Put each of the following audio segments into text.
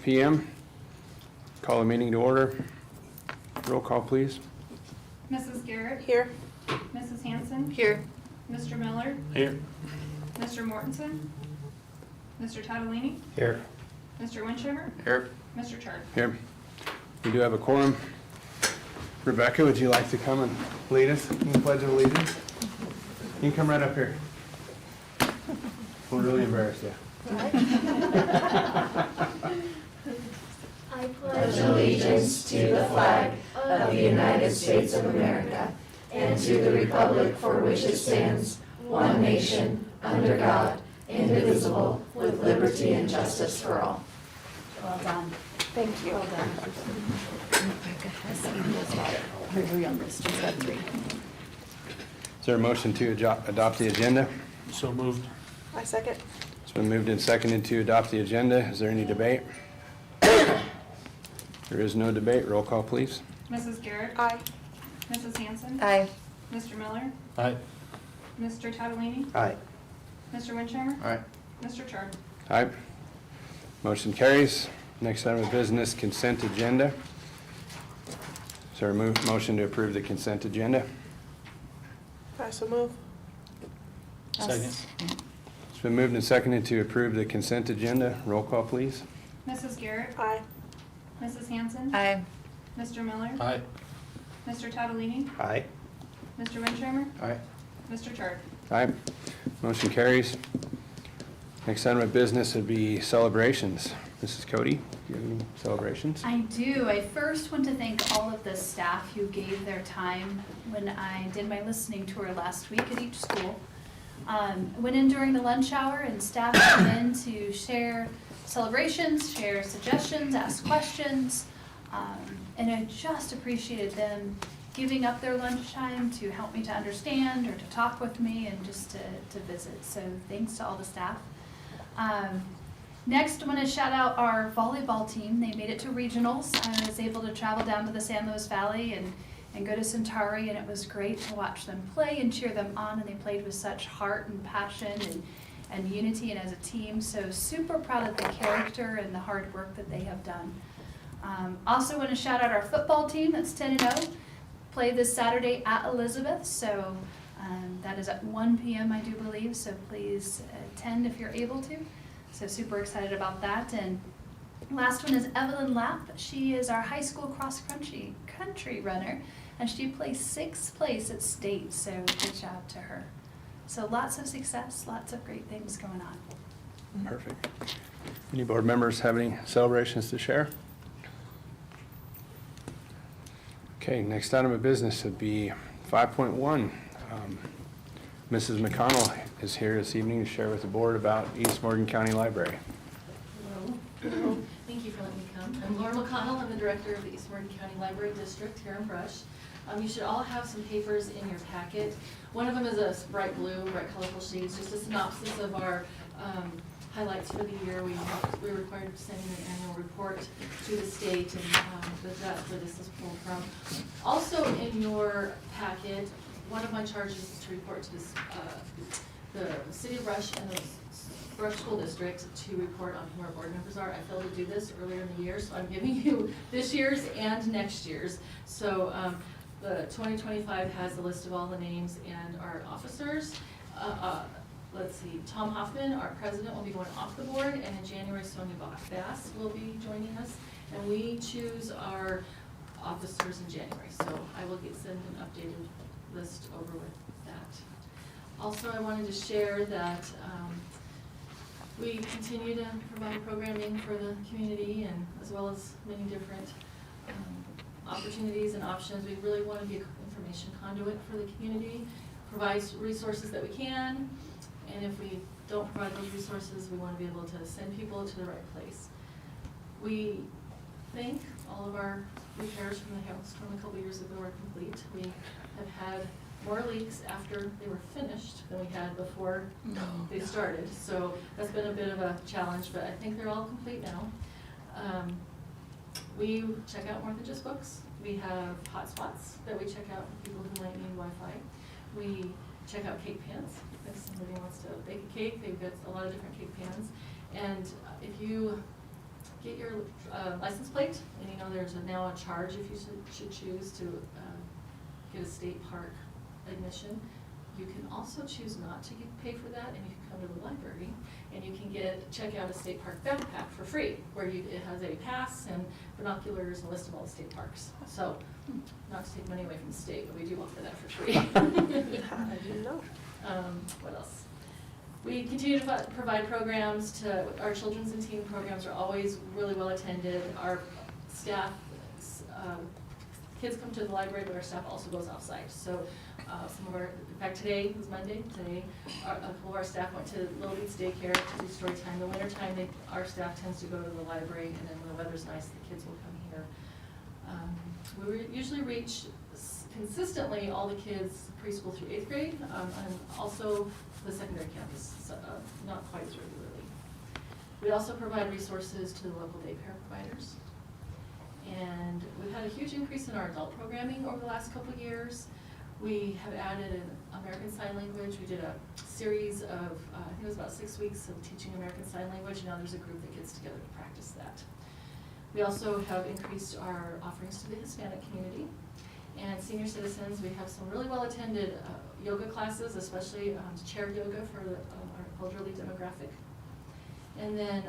p.m. Call the meeting to order. Roll call, please. Mrs. Garrett? Here. Mrs. Hanson? Here. Mr. Miller? Here. Mr. Mortensen? Mr. Tadolini? Here. Mr. Winchemmer? Here. Mr. Chard? Here. We do have a quorum. Rebecca, would you like to come and lead us in the Pledge of Allegiance? You can come right up here. We'll really embarrass you. I pledge allegiance to the flag of the United States of America and to the republic for which it stands, one nation, under God, indivisible, with liberty and justice for all. Well done. Thank you. Well done. Rebecca has her youngest, she's got 3. Is there a motion to adopt the agenda? So moved. I second. It's been moved and seconded to adopt the agenda. Is there any debate? There is no debate. Roll call, please. Mrs. Garrett? Aye. Mrs. Hanson? Aye. Mr. Miller? Aye. Mr. Tadolini? Aye. Mr. Winchemmer? Aye. Mr. Chard? Aye. Motion carries. Next item of business, consent agenda. Is there a motion to approve the consent agenda? I so move. Second. It's been moved and seconded to approve the consent agenda. Roll call, please. Mrs. Garrett? Aye. Mrs. Hanson? Aye. Mr. Miller? Aye. Mr. Tadolini? Aye. Mr. Winchemmer? Aye. Mr. Chard? Aye. Motion carries. Next item of business would be celebrations. Mrs. Cody, do you have any celebrations? I do. I first want to thank all of the staff who gave their time when I did my listening tour last week at each school. I went in during the lunch hour and staff came in to share celebrations, share suggestions, ask questions. And I just appreciated them giving up their lunchtime to help me to understand or to talk with me and just to visit. So thanks to all the staff. Next, I want to shout out our volleyball team. They made it to regionals. I was able to travel down to the San Luis Valley and go to Centauri, and it was great to watch them play and cheer them on, and they played with such heart and passion and unity and as a team. So super proud of the character and the hard work that they have done. Also want to shout out our football team that's 10-0. Play this Saturday at Elizabeth, so that is at 1 p.m. I do believe, so please attend if you're able to. So super excited about that. And last one is Evelyn Lapp. She is our high school cross-country runner, and she placed 6th place at state, so good job to her. So lots of success, lots of great things going on. Perfect. Any board members have any celebrations to share? Okay, next item of business would be 5.1. Mrs. McConnell is here this evening to share with the board about East Morgan County Library. Hello. Thank you for letting me come. I'm Laura McConnell. I'm the director of the East Morgan County Library District here in Brush. You should all have some papers in your packet. One of them is a bright blue, bright colorful sheet. It's just a synopsis of our highlights for the year. We're required to send in an annual report to the state, and that's where this is pulled from. Also in your packet, one of my charges is to report to this, the City of Brush and the Brush School District to report on who our board members are. I failed to do this earlier in the year, so I'm giving you this year's and next year's. So the 2025 has a list of all the names and our officers. Let's see, Tom Hoffman, our president, will be going off the board, and in January, Sonia Bass will be joining us, and we choose our officers in January. So I will send an updated list over with that. Also, I wanted to share that we continue to provide programming for the community, and as well as many different opportunities and options. We really want to be an information conduit for the community, provide resources that we can, and if we don't provide those resources, we want to be able to send people to the right place. We think all of our repairs from the hailstorm a couple years ago are complete. We have had more leaks after they were finished than we had before they started. So that's been a bit of a challenge, but I think they're all complete now. We check out more than just books. We have hotspots that we check out for people who might need Wi-Fi. We check out cake pans. If somebody wants to bake a cake, they've got a lot of different cake pans. And if you get your license plate, and you know there's now a charge if you should choose to get a state park admission. You can also choose not to pay for that, and you can come to the library, and you can check out a state park backpack for free, where it has a pass and binoculars and a list of all the state parks. So, not to take money away from the state, but we do offer that for free. I didn't know. What else? We continue to provide programs to, our children's and teen programs are always really well attended. Our staff, kids come to the library, but our staff also goes off-site. So some of our, in fact today was Monday, today a couple of our staff went to Little Beats Daycare to do story time. The winter time, our staff tends to go to the library, and then when the weather's nice, the kids will come here. We usually reach consistently all the kids preschool through 8th grade, and also the secondary campus, not quite as regularly. We also provide resources to the local daycare providers. And we've had a huge increase in our adult programming over the last couple of years. We have added an American Sign Language. We did a series of, I think it was about 6 weeks of teaching American Sign Language. Now there's a group that gets together to practice that. We also have increased our offerings to the Hispanic community. And senior citizens, we have some really well-attended yoga classes, especially chair yoga for our elderly demographic. And then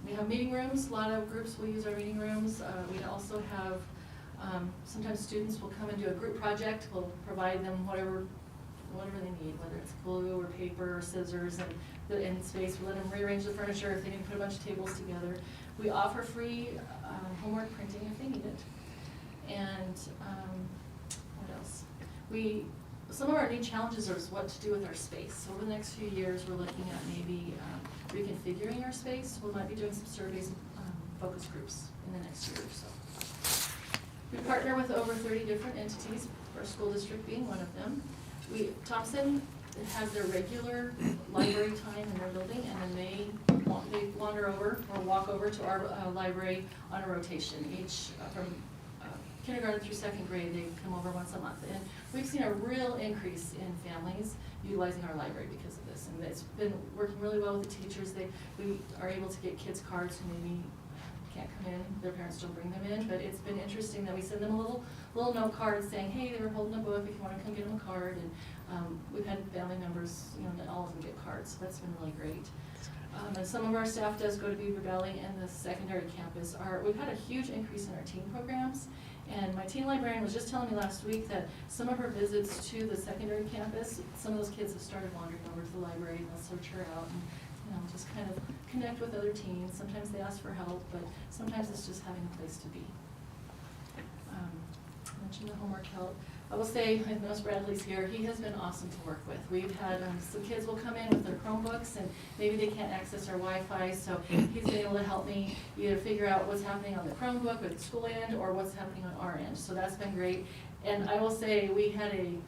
we have meeting rooms. A lot of groups will use our meeting rooms. We also have, sometimes students will come and do a group project. We'll provide them whatever they need, whether it's glue or paper or scissors, and space. We let them rearrange the furniture if they need to put a bunch of tables together. We offer free homework printing if they need it. And what else? Some of our new challenges are what to do with our space. So over the next few years, we're looking at maybe reconfiguring our space. We might be doing some surveys and focus groups in the next year or so. We partner with over 30 different entities, our school district being one of them. Thompson has their regular library time in their building, and then they wander over or walk over to our library on a rotation. Each from kindergarten through 2nd grade, they come over once a month. And we've seen a real increase in families utilizing our library because of this. And it's been working really well with the teachers. We are able to get kids cards who maybe can't come in, their parents don't bring them in, but it's been interesting that we send them a little note card saying, hey, they were holding a book, if you want to come get them a card. And we've had family members, not all of them get cards, so that's been really great. And some of our staff does go to Beaver Valley and the secondary campus. We've had a huge increase in our teen programs. And my teen librarian was just telling me last week that some of her visits to the secondary campus, some of those kids have started wandering over to the library, and they'll search her out and just kind of connect with other teens. Sometimes they ask for help, but sometimes it's just having a place to be. I mentioned the homework help. I will say, I know Bradley's here, he has been awesome to work with. We've had some kids will come in with their Chromebooks, and maybe they can't access our Wi-Fi, so he's been able to help me either figure out what's happening on the Chromebook or the school end, or what's happening on our end. So that's been great. And I will say, we had a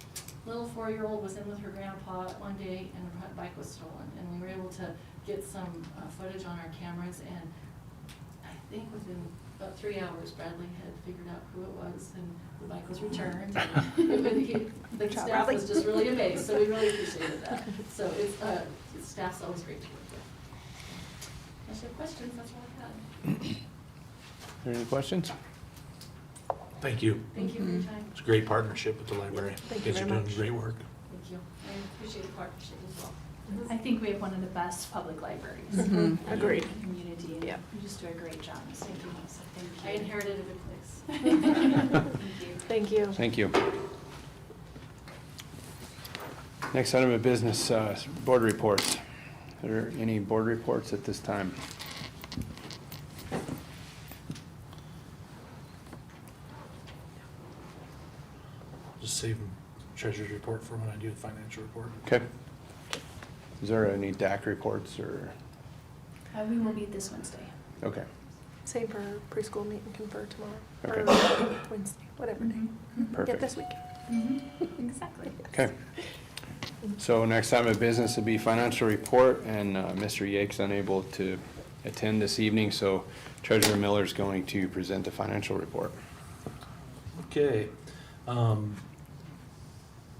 little 4-year-old was in with her grandpa one day, and her bike was stolen. And we were able to get some footage on our cameras, and I think within about 3 hours, Bradley had figured out who it was, and the bike was returned. And the staff was just really amazed, so we really appreciated that. So staff's always great to work with. Unless you have questions, that's all I had. Are there any questions? Thank you. Thank you for your time. It's a great partnership with the library. Thank you Kids are very doing much. great work. Thank you. I appreciate the partnership as well. I think we have one of the best public libraries Agreed. in the community, and Yep. you just do a great job. So thank you, Melissa. Thank you. I inherited a good place. Thank you. Thank you. Thank you. Next item of business, board reports. Are there any board reports at this time? Just save treasurer's report for when I do the financial report. Okay. Is there any DAC reports or, We will meet this Wednesday. okay. Same for preschool meet and confer tomorrow. Okay. Or Wednesday, whatever day. Yeah, Perfect. this week. Exactly. Okay. So next item of business would be financial report, and Mr. Yake's unable to attend this evening, so Treasurer Miller's going to present the financial report. Okay.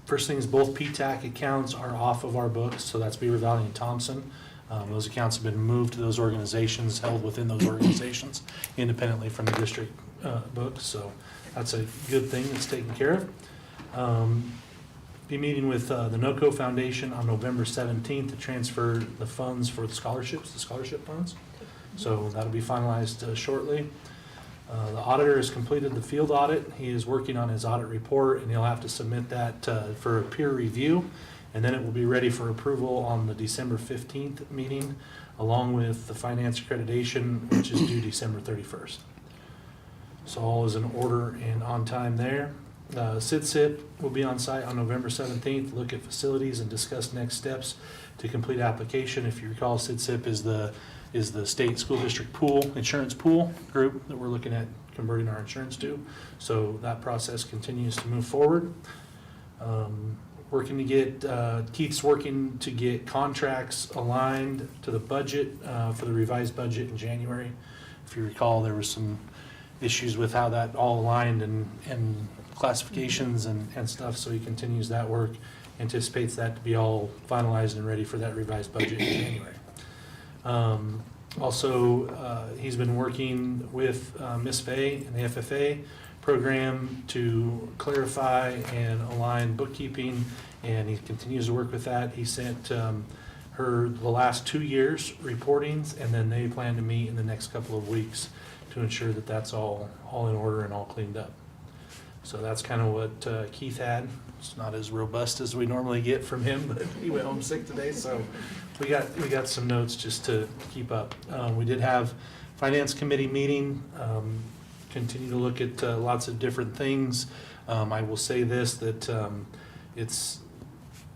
First things, both PTAC accounts are off of our books, so that's Beaver Valley and Thompson. Those accounts have been moved to those organizations, held within those organizations independently from the district books. So that's a good thing that's taken care of. Be meeting with the NOCO Foundation on November 17th to transfer the funds for the scholarships, the scholarship funds. So that'll be finalized shortly. The auditor has completed the field audit. He is working on his audit report, and he'll have to submit that for a peer review, and then it will be ready for approval on the December 15th meeting, along with the finance accreditation, which is due December 31st. So all is in order and on time there. SIDSIP will be on site on November 17th, look at facilities and discuss next steps to complete application. If you recall, SIDSIP is the state school district pool, insurance pool group that we're looking at converting our insurance to. So that process continues to move forward. Keith's working to get contracts aligned to the budget for the revised budget in January. If you recall, there was some issues with how that all aligned and classifications and stuff, so he continues that work, anticipates that to be all finalized and ready for that revised budget in January. Also, he's been working with Ms. Fay and the FFA program to clarify and align bookkeeping, and he continues to work with that. He sent her the last 2 years' reportings, and then they plan to meet in the next couple of weeks to ensure that that's all in order and all cleaned up. So that's kind of what Keith had. It's not as robust as we normally get from him, but he went home sick today, so we got some notes just to keep up. We did have finance committee meeting, continue to look at lots of different things. I will say this, that it's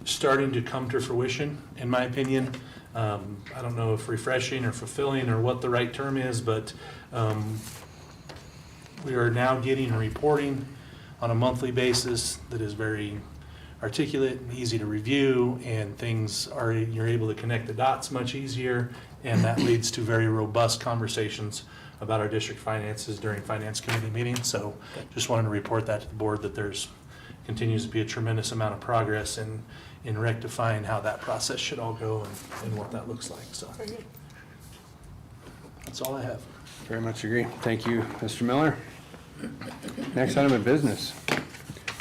starting to come to fruition, in my opinion. I don't know if refreshing or fulfilling or what the right term is, but we are now getting reporting on a monthly basis that is very articulate and easy to review, and you're able to connect the dots much easier, and that leads to very robust conversations about our district finances during finance committee meetings. So just wanted to report that to the board, that there's continues to be a tremendous amount of progress in rectifying how that process should all go and what that looks like. So that's all I have. Very much agree. Thank you, Mr. Miller. Next item of business,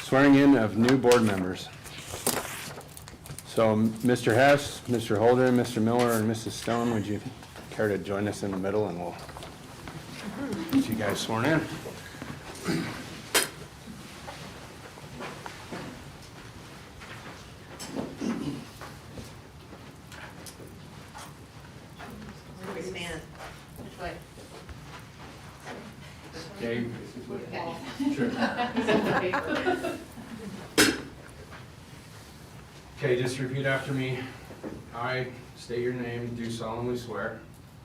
swearing in of new board members. So Mr. Hess, Mr. Holder, Mr. Miller, and Mrs. Stone, would you care to join us in the middle, and we'll get you guys sworn in. Where do we stand? Which way? Okay. Okay, just repeat after me. I state your name, do solemnly swear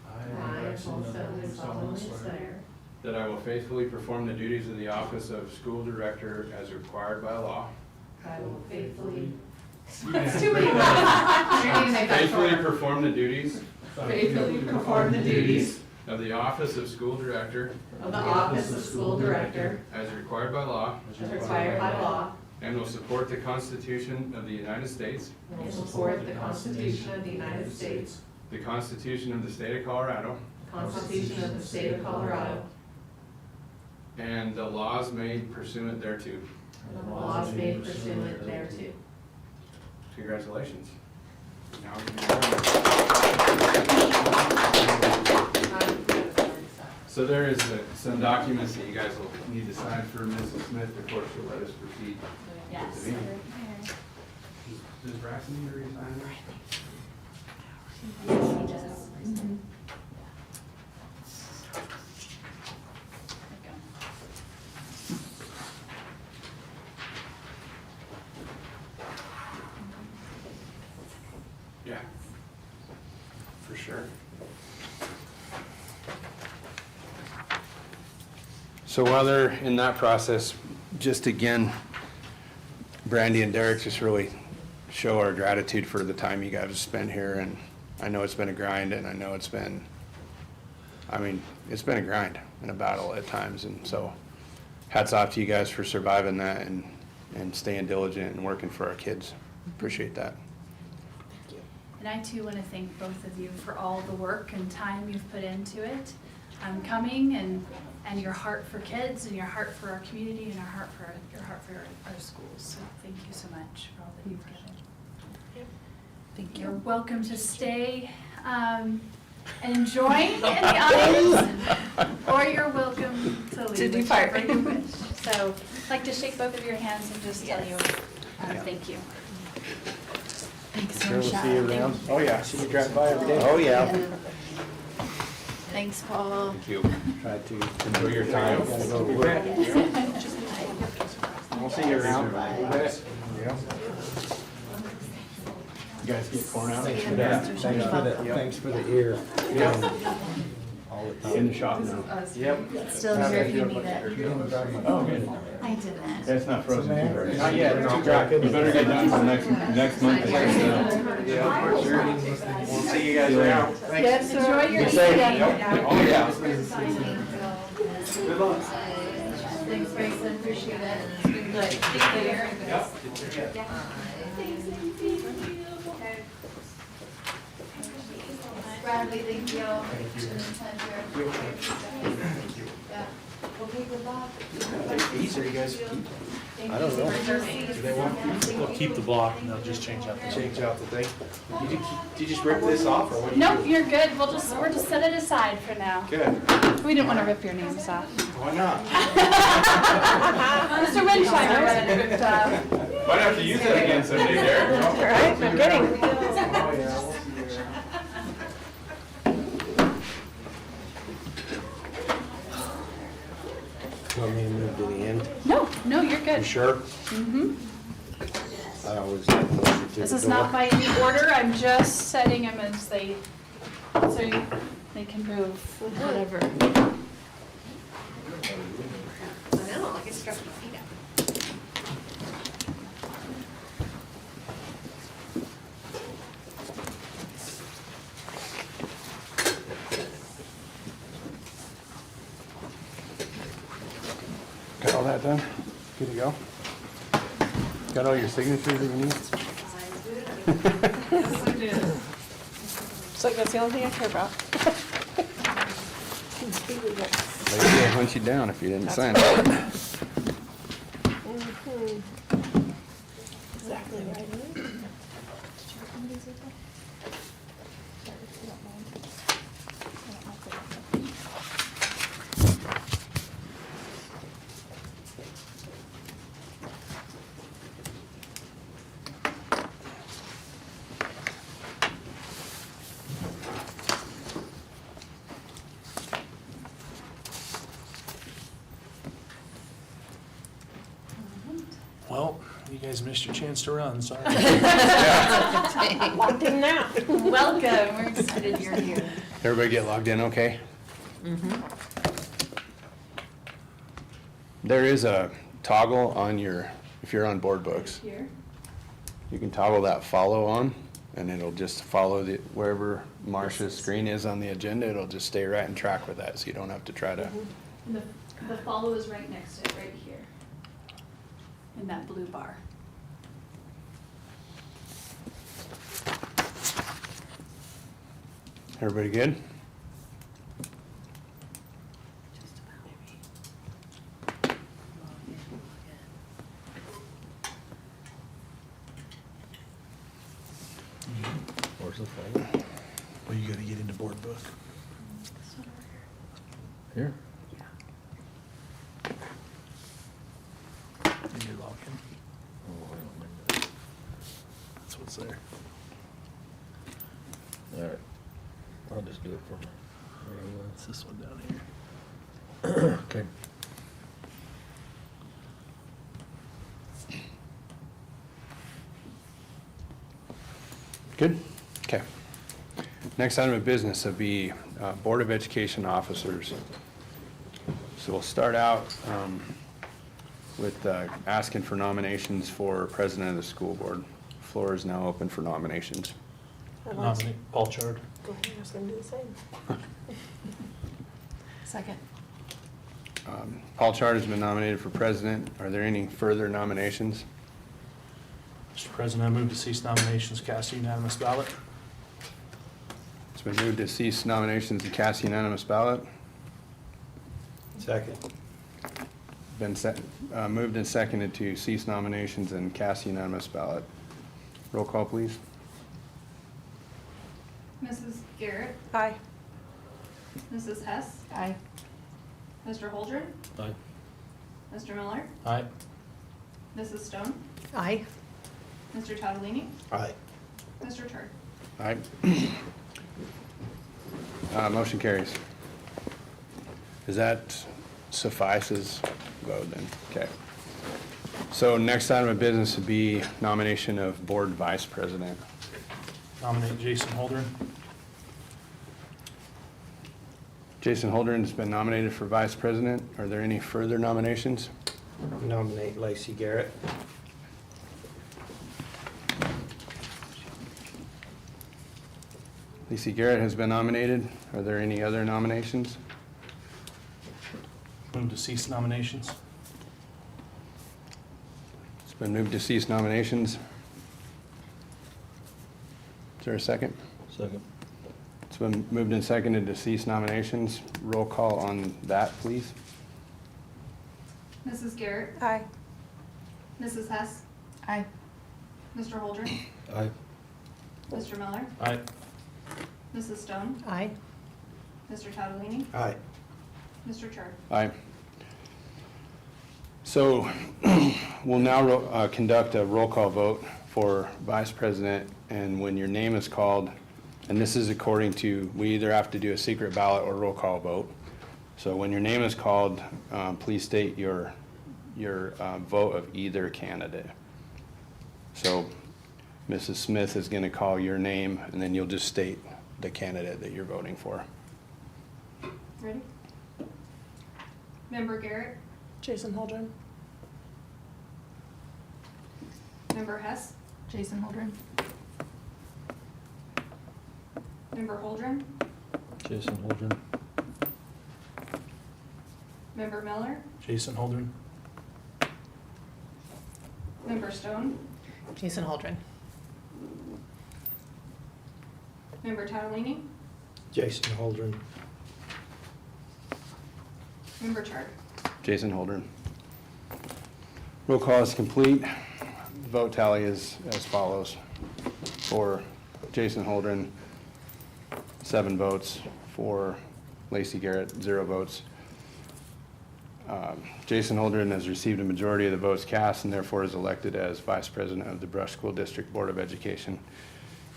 I solemnly swear that I will faithfully perform the duties of the office of school director as required by law. I will faithfully Faithfully perform the duties perform the duties of the office of school director of the office of school director as required by law, as required by law, and will support the Constitution of the United States, and will support the Constitution of the United States, the Constitution of the State of Colorado, the Constitution of the State of Colorado, and the laws made pursuant thereto. and the laws made pursuant thereto. Congratulations. Now we can So there is some documents that you guys will need to sign for Mrs. Smith before she'll let us proceed. Yes. with the meeting. Does Braxton need to resign? Yeah, for sure. So while they're in that process, just again, Brandy and Derek just really show our gratitude for the time you guys have spent here, and I know it's been a grind, and I know it's been a grind and a battle at times, and so hats off to you guys for surviving that and staying diligent and working for our kids. Appreciate that. And And I too want to thank both of you for all the work and time you've put into it, coming and your heart for kids and your heart for our community and your heart for our schools. So thank you so much for all that you've given. Thank You're welcome to stay and join in the audience, or you're welcome to leave. To depart. whichever you wish. So I'd like to shake both of your hands and just tell you thank you. Thanks, Sure, we'll see you Marcia. around. Oh, yeah, see you drive by every day. Oh, yeah. Thanks, Paul. Thank you. Try to enjoy your time. Gotta go to work. We'll see you around. Yeah. You guys get corn out? Thanks for the ear. In the shop now. Yep. Still here if you need it. Oh, good. I didn't. It's not frozen too hard. Not yet, it's too dry. You better get done for next month. Yeah, for sure. We'll see you guys around. Yes, enjoy your Be safe. stay. Oh, yeah. Good luck. Thanks, Grayson, appreciate it. It's been good. Thank you. Bradley, thank you. Yeah. Okay, good luck. These are you guys, I don't know. do they want They'll keep the block and they'll just change out to the. change out the thing? Did you just rip this off or what? Nope, you're good. We're just set it aside for now. Good. We didn't want to rip your names off. Why not? Mr. Winsheimer did a good job. Might have to use that again someday, Derek. All right, no kidding. Oh, yeah. Want me to move to the end? No, you're good. You sure? Mm-hmm. I always like to move to This the is not door. by any order. I'm just setting them as they can move whatever. I know, I can stretch my feet out. Got all that done? Good to go? Got all your signatures that you need? It's like that's the only thing I care about. They can't hunt you down if you didn't sign it. Exactly right. Well, you guys missed your chance to run, sorry. Locked in now. Welcome. We're excited you're here. Everybody get logged in okay? There is a toggle on your, if you're on board books, Here. you can toggle that follow on and it'll just follow the, wherever Marcia's screen is on the agenda, it'll just stay right in track with that, so you don't have to try to. And the follow is right next to it, right here. In that blue bar. Everybody good? Where's the phone? Well, you gotta get into board book. Here. And you're locking. Oh, I don't remember. That's what's there. All right. I'll just do it for me. It's this one down here. Okay. Good? Okay. Next item of business would be Board of Education officers. So we'll start out with asking for nominations for president of the school board. Floor is now open for nominations. Nominate Paul Chard. Go ahead, I was gonna do the same. Second. Paul Chard has been nominated for president. Are there any further nominations? Mr. President, I move to cease nominations, cast a unanimous ballot. been moved to cease nominations and cast unanimous ballot. Second. Been moved and seconded to cease nominations and cast unanimous ballot. Roll call, please. Mrs. Garrett, Aye. Mrs. Hess, Aye. Mr. Holdren, Aye. Mr. Miller, Aye. Mrs. Stone, Aye. Mr. Tadalini, Aye. Mr. Chart. Aye. Motion carries. Does that suffice as vote then? Okay. So next item of business would be nomination of board vice president. Nominate Jason Holdren. Jason Holdren has been nominated for vice president. Are there any further nominations? Nominate Lacey Garrett. Lacey Garrett has been nominated. Are there any other nominations? Move to cease nominations. It's been moved to cease nominations. Is there a second? Second. It's been moved and seconded to cease nominations. Roll call on that, please. Mrs. Garrett, Aye. Mrs. Hess, Aye. Mr. Holdren, Aye. Mr. Miller, Aye. Mrs. Stone, Aye. Mr. Tadalini, Aye. Mr. Chart. Aye. So we'll now conduct a roll call vote for vice president, and when your name is called, and this is according to, we either have to do a secret ballot or roll call vote. So when your name is called, please state your vote of either candidate. So Mrs. Smith is going to call your name, and then you'll just state the candidate that you're voting for. Ready? Member Garrett, Jason Holdren. Member Hess, Jason Holdren. Member Holdren, Jason Holdren. Member Miller, Jason Holdren. Member Stone, Jason Holdren. Member Tadalini, Jason Holdren. Member Chart. Jason Holdren. Roll call is complete. Vote tally is as follows. For Jason Holdren, 7 votes. For Lacey Garrett, 0 votes. Jason Holdren has received a majority of the votes cast and therefore is elected as Vice President of the Brush School District Board of Education.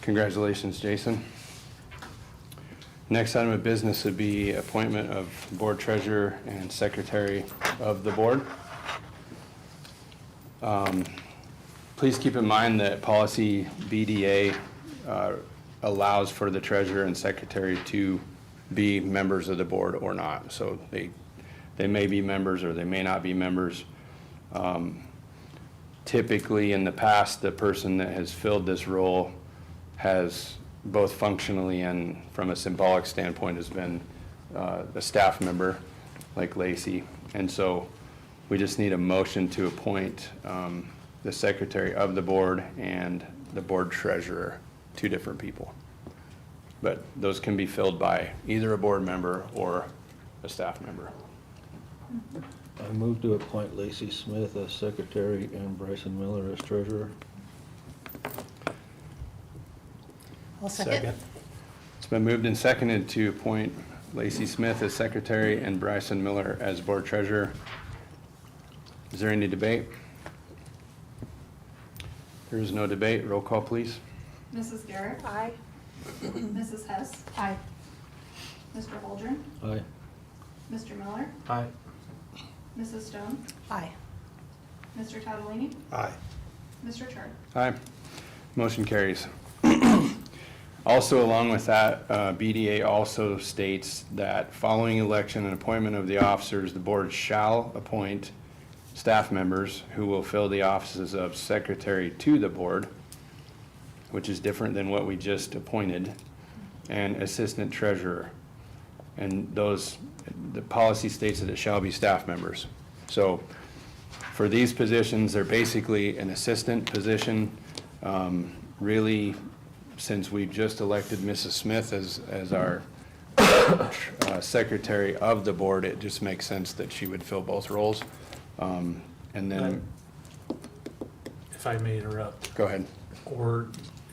Congratulations, Jason. Next item of business would be appointment of Board Treasurer and Secretary of the Board. Please keep in mind that policy BDA allows for the treasurer and secretary to be members of the board or not. So they may be members or they may not be members. Typically, in the past, the person that has filled this role has both functionally and from a symbolic standpoint has been a staff member like Lacey. And so we just need a motion to appoint the secretary of the board and the board treasurer, 2 different people. But those can be filled by either a board member or a staff member. I move to appoint Lacey Smith as secretary and Bryson Miller as treasurer. I'll second. It's been moved and seconded to appoint Lacey Smith as secretary and Bryson Miller as board treasurer. Is there any debate? There is no debate. Roll call, please. Mrs. Garrett, Aye. Mrs. Hess, Aye. Mr. Holdren, Aye. Mr. Miller, Aye. Mrs. Stone, Aye. Mr. Tadalini, Aye. Mr. Chart. Aye. Motion carries. Also, along with that, BDA also states that following election and appointment of the officers, the board shall appoint staff members who will fill the offices of secretary to the board, which is different than what we just appointed, and assistant treasurer. And those, the policy states that it shall be staff members. So for these positions, they're basically an assistant position, really since we just elected Mrs. Smith as our secretary of the board, it just makes sense that she would fill both roles. And then, If I may interrupt, go ahead. or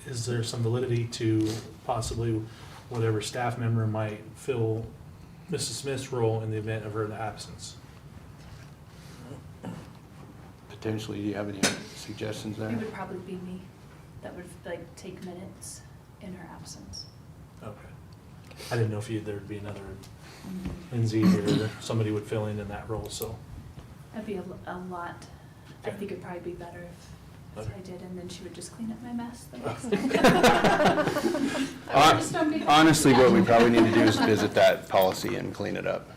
is there some validity to possibly whatever staff member might fill Mrs. Smith's role in the event of her absence? Potentially, do you have any suggestions there? It would probably be me that would like take minutes in her absence. Okay. I didn't know if there'd be another Lindsay or somebody would fill in that role, so. That'd be a lot. I Okay. think it'd probably be better if Okay. I did, and then she would just clean up my mess the next time. Just don't be- Honestly, what we probably need to do is visit that policy and clean it up,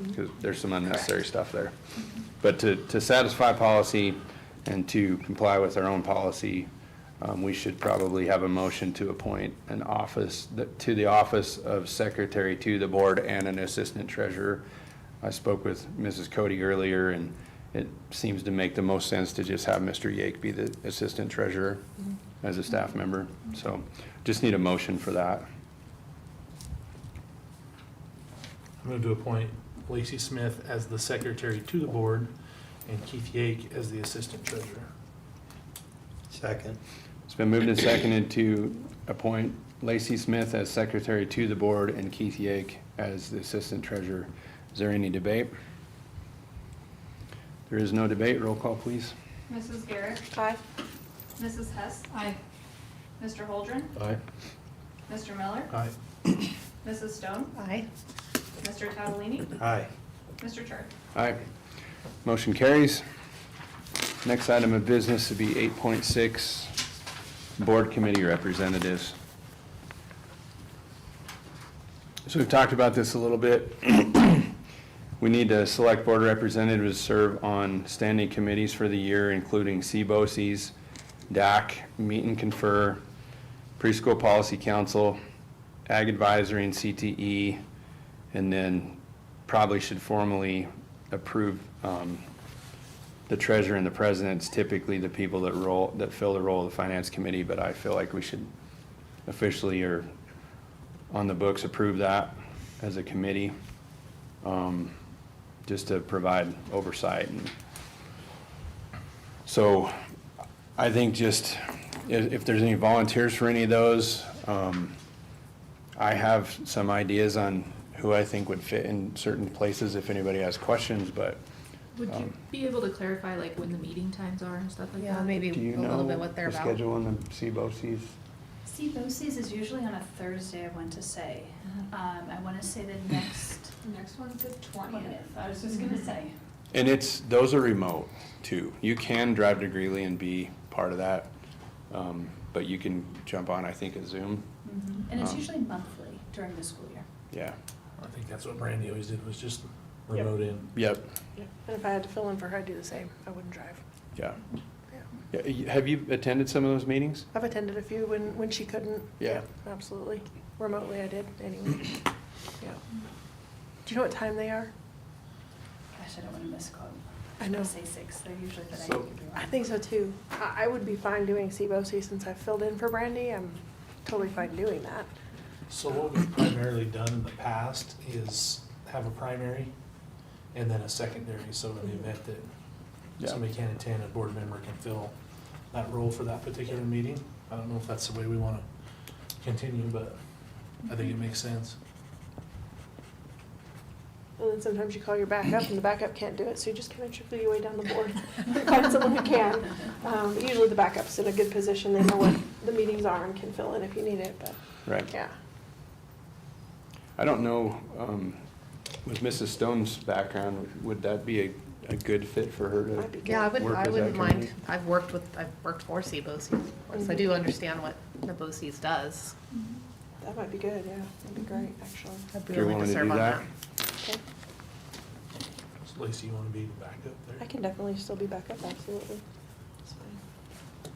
because there's some unnecessary stuff there. But to satisfy policy and to comply with our own policy, we should probably have a motion to appoint an office, to the office of secretary to the board and an assistant treasurer. I spoke with Mrs. Cody earlier, and it seems to make the most sense to just have Mr. Yake be the assistant treasurer as a staff member. So just need a motion for that. I'm going to appoint Lacey Smith as the secretary to the board and Keith Yake as the assistant treasurer. Second. It's been moved and seconded to appoint Lacey Smith as secretary to the board and Keith Yake as the assistant treasurer. Is there any debate? There is no debate. Roll call, please. Mrs. Garrett, Aye. Mrs. Hess, Aye. Mr. Holdren, Aye. Mr. Miller, Aye. Mrs. Stone, Aye. Mr. Tadalini, Aye. Mr. Chart. Aye. Motion carries. Next item of business would be 8.6, board committee representatives. So we've talked about this a little bit. We need to select board representatives to serve on standing committees for the year, including CBOCES, DAC, Meet and Confer, Preschool Policy Council, Ag Advisory and CTE, and then probably should formally approve the treasurer and the president's typically the people that fill the role of the finance committee, but I feel like we should officially or on the books approve that as a committee, just to provide oversight. And so I think just if there's any volunteers for any of those, I have some ideas on who I think would fit in certain places if anybody has questions, but Would you be able to clarify like when the meeting times are and stuff like Yeah, that? maybe do you a little know bit what they're the about. schedule on the CBOCES? See, BOCES is usually on a Thursday, I want to say. I want to say the next Next one's the 20th. I was just gonna say. And those are remote too. You can drive to Greeley and be part of that, but you can jump on, I think, a Zoom. And it's usually monthly during the school year. Yeah, I think that's what Brandy always did, was just remote in. yep, Yeah, and if I had to fill in for her, I'd do the same. I wouldn't drive. yeah. Yeah. Yeah, have you attended some of those meetings? I've attended a few when she couldn't. Yeah. Absolutely. Remotely I did, anyway. Yeah. Do you know what time they are? Gosh, I don't want to misquote. I know. I'll say 6, they're usually, but I So- could be wrong. I think so too. I would be fine doing CBOC since I've filled in for Brandy. I'm totally fine doing that. So what we've primarily done in the past is have a primary and then a secondary, so in the event that Yeah. somebody can't attend, a board member can fill that role for that particular meeting. I don't know if that's the way we want to continue, but I think it makes sense. And then sometimes you call your backup and the backup can't do it, so you just kind of trickle your way down the board. Find someone who can. Usually the backup's in a good position. They know what the meetings are and can fill in if you need it, but Right. yeah. I don't know, with Mrs. Stone's background, would that be a good fit for her Might be to? good. Yeah, I Work wouldn't with that mind. committee? I've worked for CBOCES, of course. I do understand what the BOCES does. That might be good, yeah. That'd be great, actually. I'd be If you're willing to willing to serve do on that. that. Okay. So Lacey, you want to be the backup there? I can definitely still be backup, absolutely. That's fine.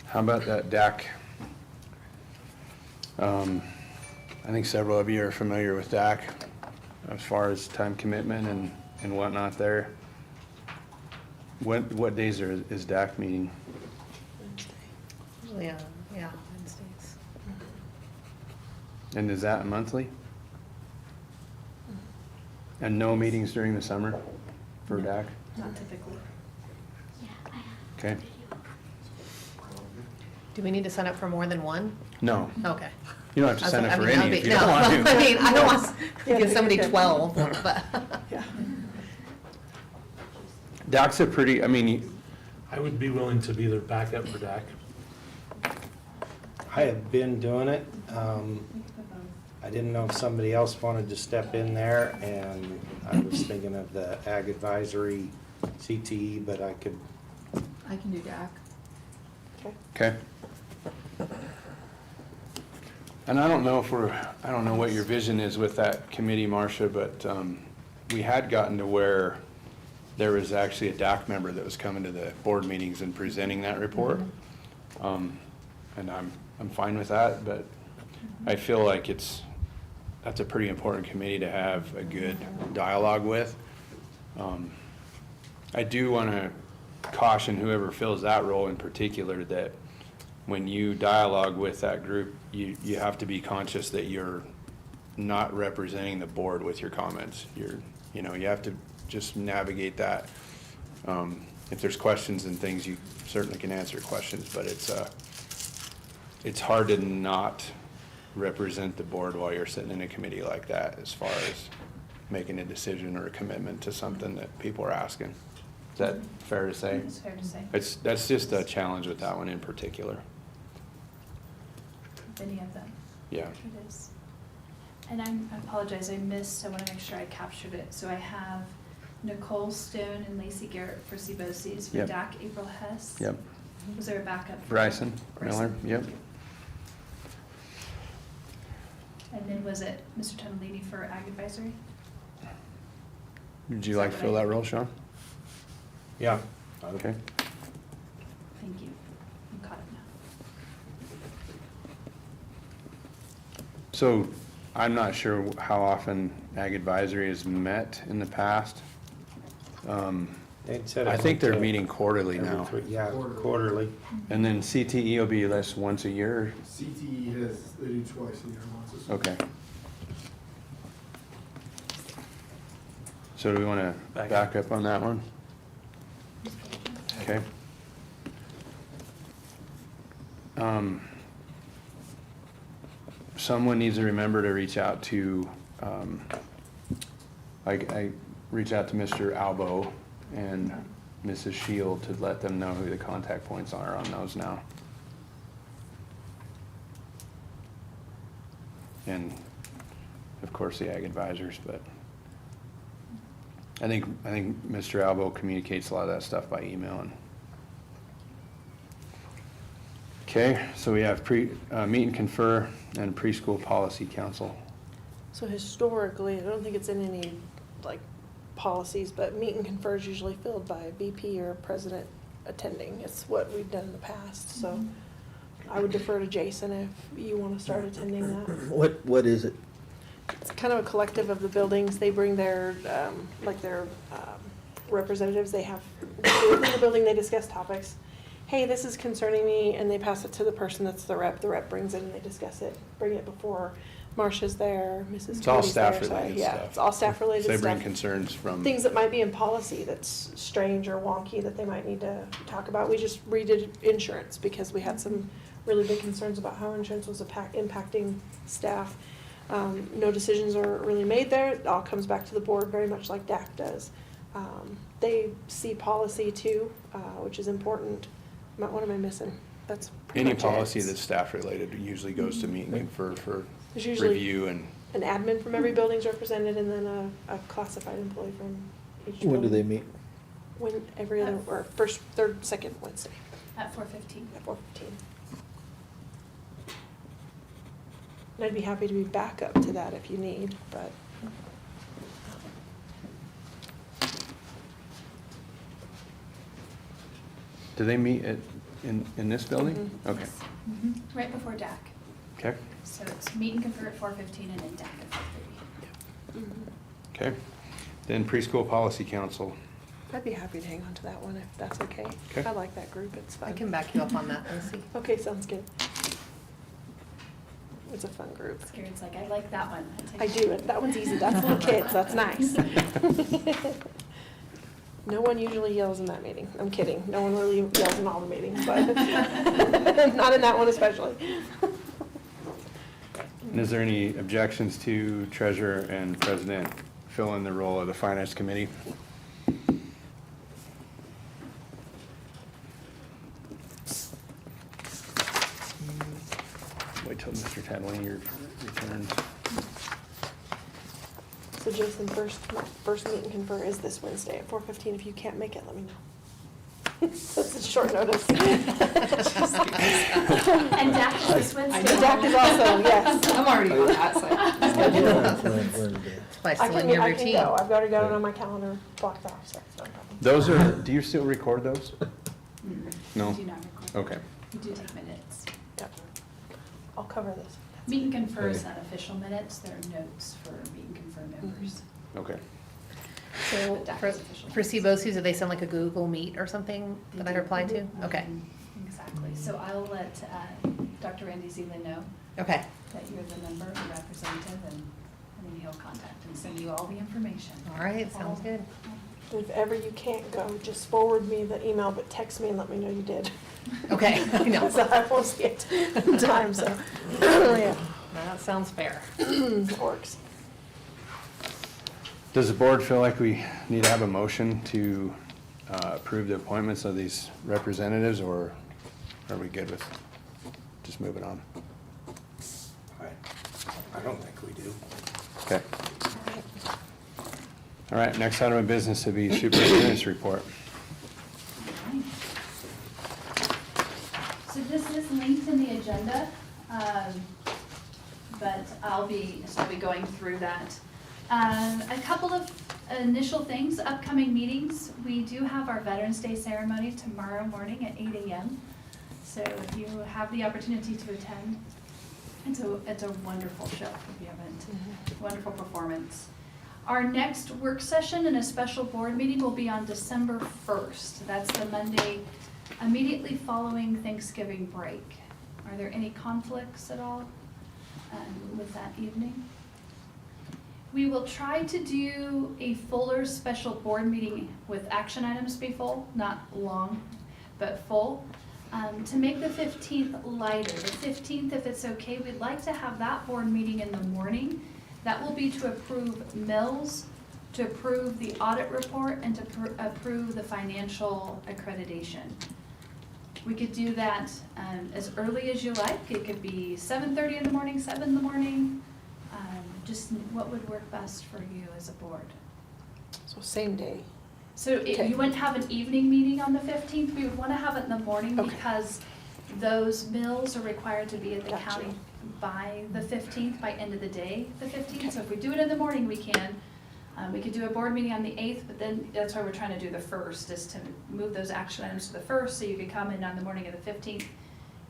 How about that DAC? I think several of you are familiar with DAC as far as time commitment and and whatnot there. What days is DAC meeting? Yeah, Wednesdays. And is that monthly? And no meetings during the summer for DAC? Not typically. Okay, Do we need to sign up for more than one? no, Okay. you don't have to sign up for I mean, any if you no, don't want I to. mean, I don't want to Yeah, give somebody okay. 12, but. Yeah. DAC's a pretty, I mean, I would be willing to be their backup for DAC. I have been doing it. I didn't know if somebody else wanted to step in there, and I was thinking of the Ag Advisory CTE, but I could, I can do DAC. okay. And I don't know I don't know what your vision is with that committee, Marcia, but we had gotten to where there was actually a DAC member that was coming to the board meetings and presenting that report. And I'm fine with that, but I feel like that's a pretty important committee to have a good dialogue with. I do want to caution whoever fills that role in particular that when you dialogue with that group, you have to be conscious that you're not representing the board with your comments. You have to just navigate that. If there's questions and things, you certainly can answer questions, but it's hard to not represent the board while you're sitting in a committee like that as far as making a decision or a commitment to something that people are asking. Is that fair to say? It's fair to say. That's just a challenge with that one in particular. Any of them. Yeah. It is. And I apologize, I missed, I want to make sure I captured it. So I have Nicole Stone and Lacey Garrett for CBOCs, for Yep. DAC, April Hess. Yep. Was there a backup? for- Bryson Miller, Bryson, yep. thank you. And then was it Mr. Tonellini for Ag Advisory? Would you Is like that to fill right? that role, Sean? yeah. Okay. Thank you. I'm caught up now. So I'm not sure how often Ag Advisory has met in the past. They'd said I it think went they're to meeting quarterly every now. Yeah, quarterly. And then CTE will be less once a year? CTE they do twice a year, once a Okay. So do we want to back up on that one? Okay. Someone needs to remember to reach out to, I reach out to Mr. Albo and Mrs. Shield to let them know who the contact points are on those now. And of course, the ag advisors, but I think Mr. Albo communicates a lot of that stuff by email. Okay, so we have meet and confer and preschool policy council. So historically, I don't think it's in any, policies, but meet and confer is usually filled by a VP or president attending. It's what we've done in the past, so I would defer to Jason if you want to start attending that. What is it? It's kind of a collective of the buildings. They bring their, representatives. They have, within the building, they discuss topics. Hey, this is concerning me, and they pass it to the person that's the rep. The rep brings it and they discuss it, bring it before Marcia's there, Mrs. It's all Cody's there. staff So, related yeah, stuff. it's all staff related So stuff. they bring concerns from. Things that might be in policy that's strange or wonky that they might need to talk about. We just redid insurance because we had some really big concerns about how insurance was impacting staff. No decisions are really made there. It all comes back to the board, very much like DAC does. They see policy too, which is important. What am I missing? That's pretty Any much policy it. that's staff related usually goes to meet and confer for There's usually review and. an admin from every building's represented and then a classified employee from each building. When do they meet? When every other, or first, third, second Wednesday At 4:15. at 4:15. And I'd be happy to be backup to that if you need, but. Do they meet in this building? Mhm. Okay, Right before DAC. okay, So it's meet and confer at 4:15 and then DAC at 4:30. okay. Then Preschool Policy Council. I'd be happy to hang on to that one if that's okay. Okay. I like that group, it's fun. I can back you up on that, Lucy. Okay, sounds good. It's a fun group. Karen's like, I like that one. I do, that one's easy, that's little kids, that's nice. No one usually yells in that meeting, I'm kidding, no one really yells in all the meetings, but not in that one especially. And is there any objections to treasurer and president fill in the role of the finance committee? Wait till Mr. Tadwini returns. So Jason, first meet and confer is this Wednesday at 4:15. If you can't make it, let me know. That's a short notice. And DAC is this Wednesday. DAC is also, yes. I'm already on that, so. I can go, I've already got it on my calendar blocked off, so it's no problem. Those are, do you still record those? No? We do not record. Okay. We do take minutes. Yep. I'll cover this. Meet and confer is not official minutes, they're notes for meet and confer members. Okay. So But DAC for is official. CBOCs, do they send like a Google Meet or something that I reply to? Okay, Exactly, so I'll let Dr. Randy Zeland know okay. that you're the member, the representative, and then he'll contact and send you all the information. All right, sounds good. If ever you can't go, just forward me the email, but text me and let me know you did. Okay, I know. So I won't see it in time, so, yeah, That sounds fair. it works. Does the board feel like we need to have a motion to approve the appointments of these representatives, or are we good with just moving on? I don't think we do. Okay. All right, next item of business would be superintendent's report. So this is linked in the agenda, but I'll be going through that. A couple of initial things, upcoming meetings. We do have our Veterans Day ceremony tomorrow morning at 8 a.m. So if you have the opportunity to attend, it's a wonderful show if you haven't. Wonderful performance. Our next work session and a special board meeting will be on December 1st. That's the Monday immediately following Thanksgiving break. Are there any conflicts at all with that evening? We will try to do a fuller special board meeting with action items be full, not long, but full. To make the 15th lighter, the 15th, if it's okay, we'd like to have that board meeting in the morning. That will be to approve mills, to approve the audit report, and to approve the financial accreditation. We could do that as early as you like. It could be 7:30 in the morning, 7 in the morning. Just what would work best for you as a board. So same day. So Okay. you wouldn't have an evening meeting on the 15th, we would want to have it in the morning Okay. because those mills are required to be at the Gotcha. county by the 15th, by end of the day, the 15th. So if we do it in the morning, we can. We could do a board meeting on the 8th, but then that's why we're trying to do the 1st, is to move those action items to the 1st, so you could come in on the morning of the 15th,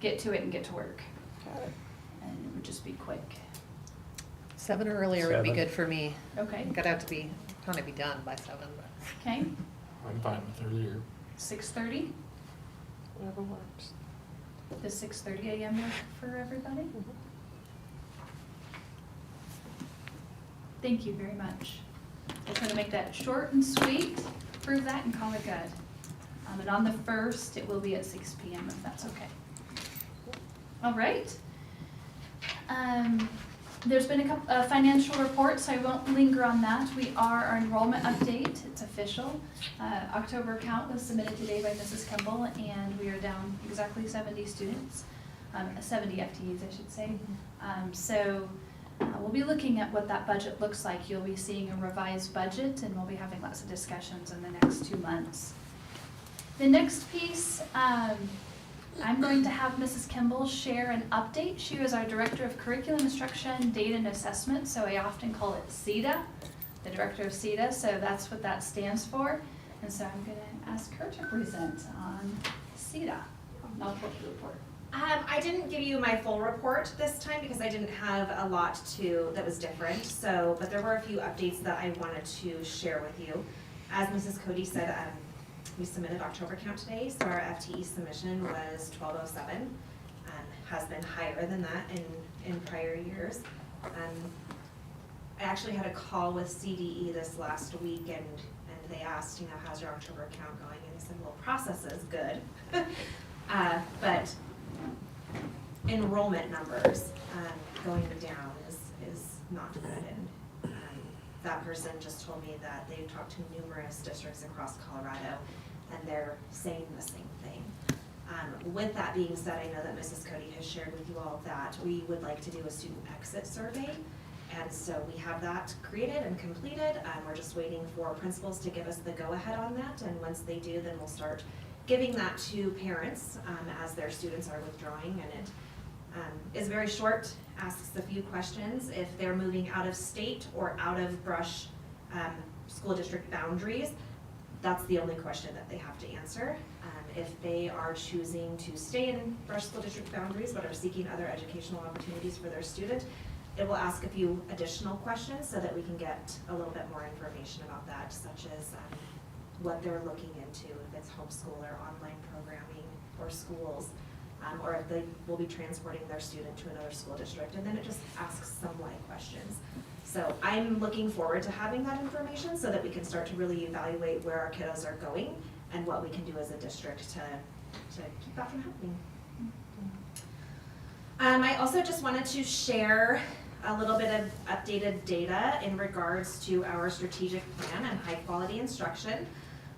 get to it and get to work. Got it. And it would just be quick. 7 or earlier would be 7. good for me. Okay, Gotta have to be, trying to be done by 7, but. okay, I'm fine with earlier. 6:30? Whatever works. Does 6:30 a.m. work for everybody? Thank you very much. We're trying to make that short and sweet, prove that and call it good. And on the 1st, it will be at 6 p.m. if that's okay. All right. There's been a financial report, so I won't linger on that. Our enrollment update, it's official. October count was submitted today by Mrs. Kimball, and we are down exactly 70 students, 70 FTEs, I should say. We'll be looking at what that budget looks like. You'll be seeing a revised budget, and we'll be having lots of discussions in the next 2 months. The next piece, I'm going to have Mrs. Kimball share an update. She was our Director of Curriculum Instruction, Data and Assessment, so I often call it CEDA, the Director of CEDA, so that's what that stands for. And so I'm going to ask her to present on CEDA. I'll put the report. I didn't give you my full report this time because I didn't have a lot that was different, so, but there were a few updates that I wanted to share with you. As Mrs. Cody said, we submitted October count today, so our FTE submission was 1207. Has been higher than that in prior years. I actually had a call with CDE this last week and they asked, how's your October count going? And I said, well, process is good. But enrollment numbers going down is not good. And that person just told me that they've talked to numerous districts across Colorado and they're saying the same thing. With that being said, I know that Mrs. Cody has shared with you all that we would like to do a student exit survey. And so we have that created and completed. We're just waiting for principals to give us the go-ahead on that. And once they do, then we'll start giving that to parents as their students are withdrawing. And it is very short, asks a few questions. If they're moving out of state or out of Brush school district boundaries, that's the only question that they have to answer. If they are choosing to stay in Brush school district boundaries but are seeking other educational opportunities for their student, it will ask a few additional questions so that we can get a little bit more information about that, such as what they're looking into, if it's homeschool or online programming or schools, or if they will be transporting their student to another school district. And then it just asks some why questions. So I'm looking forward to having that information so that we can start to really evaluate where our kiddos are going and what we can do as a district to keep that from happening. I also just wanted to share a little bit of updated data in regards to our strategic plan and high quality instruction.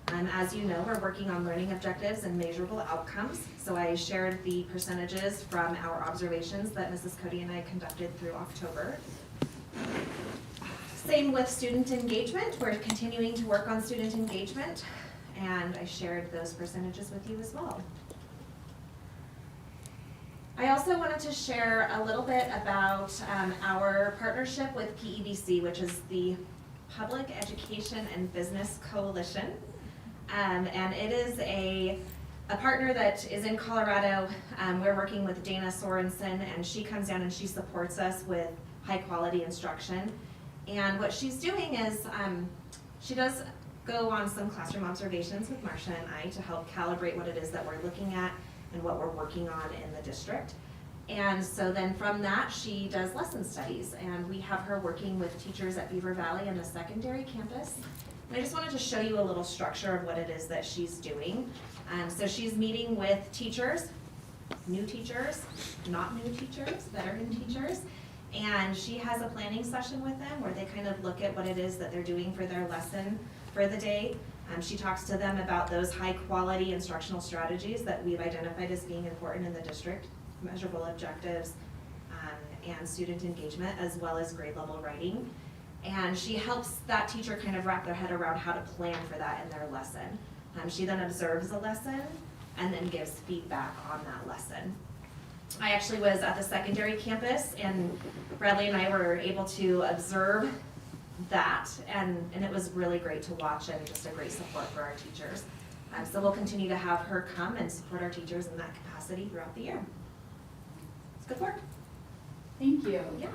As you know, we're working on learning objectives and measurable outcomes. So I shared the percentages from our observations that Mrs. Cody and I conducted through October. Same with student engagement. We're continuing to work on student engagement, and I shared those percentages with you as well. I also wanted to share a little bit about our partnership with PEBC, which is the Public Education and Business Coalition. And it is a partner that is in Colorado. We're working with Dana Sorensen, and she comes down and she supports us with high quality instruction. And what she's doing is she does go on some classroom observations with Marcia and I to help calibrate what it is that we're looking at and what we're working on in the district. And so then from that, she does lesson studies, and we have her working with teachers at Beaver Valley and the secondary campus. And I just wanted to show you a little structure of what it is that she's doing. So she's meeting with teachers, new teachers, not new teachers, veteran teachers, and she has a planning session with them where they kind of look at what it is that they're doing for their lesson for the day. She talks to them about those high quality instructional strategies that we've identified as being important in the district, measurable objectives, and student engagement, as well as grade level writing. And she helps that teacher kind of wrap their head around how to plan for that in their lesson. She then observes the lesson and then gives feedback on that lesson. I actually was at the secondary campus, and Bradley and I were able to observe that, and it was really great to watch and just a great support for our teachers. So we'll continue to have her come and support our teachers in that capacity throughout the year. It's good work. Thank you. Yeah.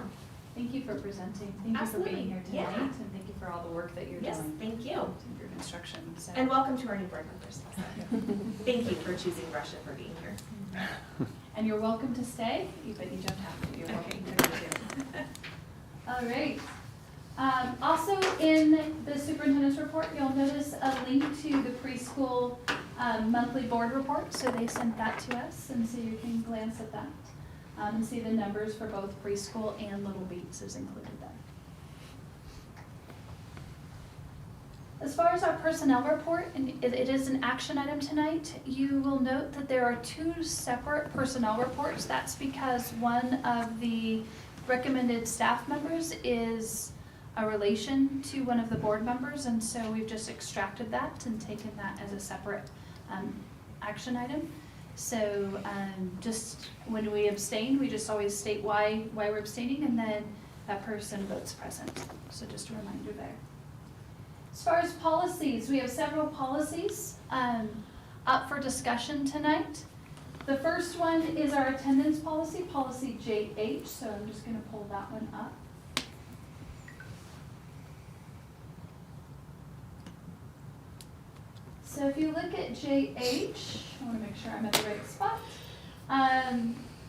Thank you for presenting. Thank Absolutely. you for being here tonight, Yeah. and thank you for all the work that you're Yes, doing thank you. to improve instruction. So. And welcome to our new board members. Thank you for choosing Russia for being here. And you're welcome to stay, but you don't have to. You're welcome to be here. All right. Also in the superintendent's report, you'll notice a link to the preschool monthly board report. So they sent that to us, and so you can glance at that and see the numbers for both preschool and Little Beats is included there. As far as our personnel report, and it is an action item tonight, you will note that there are two separate personnel reports. That's because one of the recommended staff members is a relation to one of the board members, and so we've just extracted that and taken that as a separate action item. So just when we abstain, we just always state why we're abstaining, and then that person votes present. So just a reminder there. As far as policies, we have several policies up for discussion tonight. The first one is our attendance policy, policy JH, so I'm just gonna pull that one up. So if you look at JH, I wanna make sure I'm at the right spot.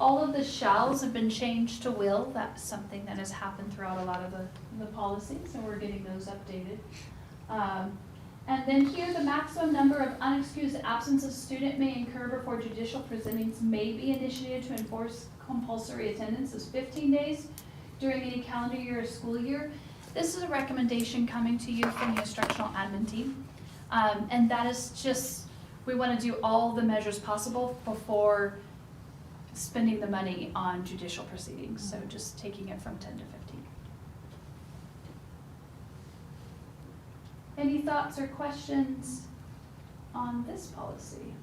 All of the shalls have been changed to will. That's something that has happened throughout a lot of the policies, so we're getting those updated. And then here, the maximum number of unexcused absence a student may incur before judicial proceedings may be initiated to enforce compulsory attendance is 15 days during any calendar year or school year. This is a recommendation coming to you from the instructional admin team. And that is just, we want to do all the measures possible before spending the money on judicial proceedings. So just taking it from 10 to 15. Any thoughts or questions on this policy?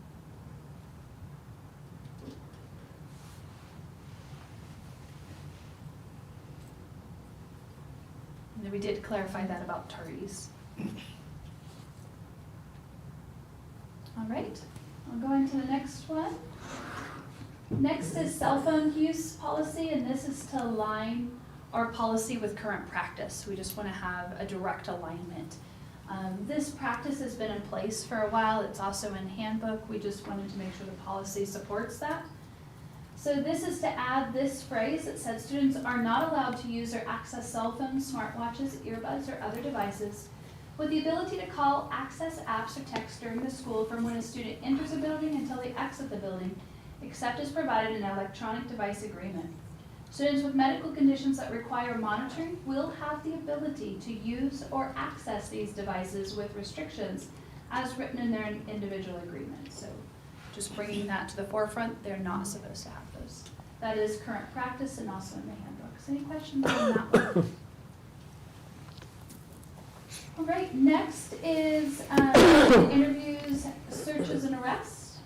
And then we did clarify that about tardies. All right, I'll go into the next one. Next is cell phone use policy, and this is to align our policy with current practice. We just want to have a direct alignment. This practice has been in place for a while. It's also in handbook. We just wanted to make sure the policy supports that. So this is to add this phrase that says students are not allowed to use or access cell phones, smartwatches, earbuds, or other devices with the ability to call, access apps, or text during the school from when a student enters a building until they exit the building, except as provided in an electronic device agreement. Students with medical conditions that require monitoring will have the ability to use or access these devices with restrictions as written in their individual agreement. So just bringing that to the forefront, they're not supposed to have those. That is current practice and also in the handbooks. Any questions on that one? All right, next is interviews, searches, and arrests.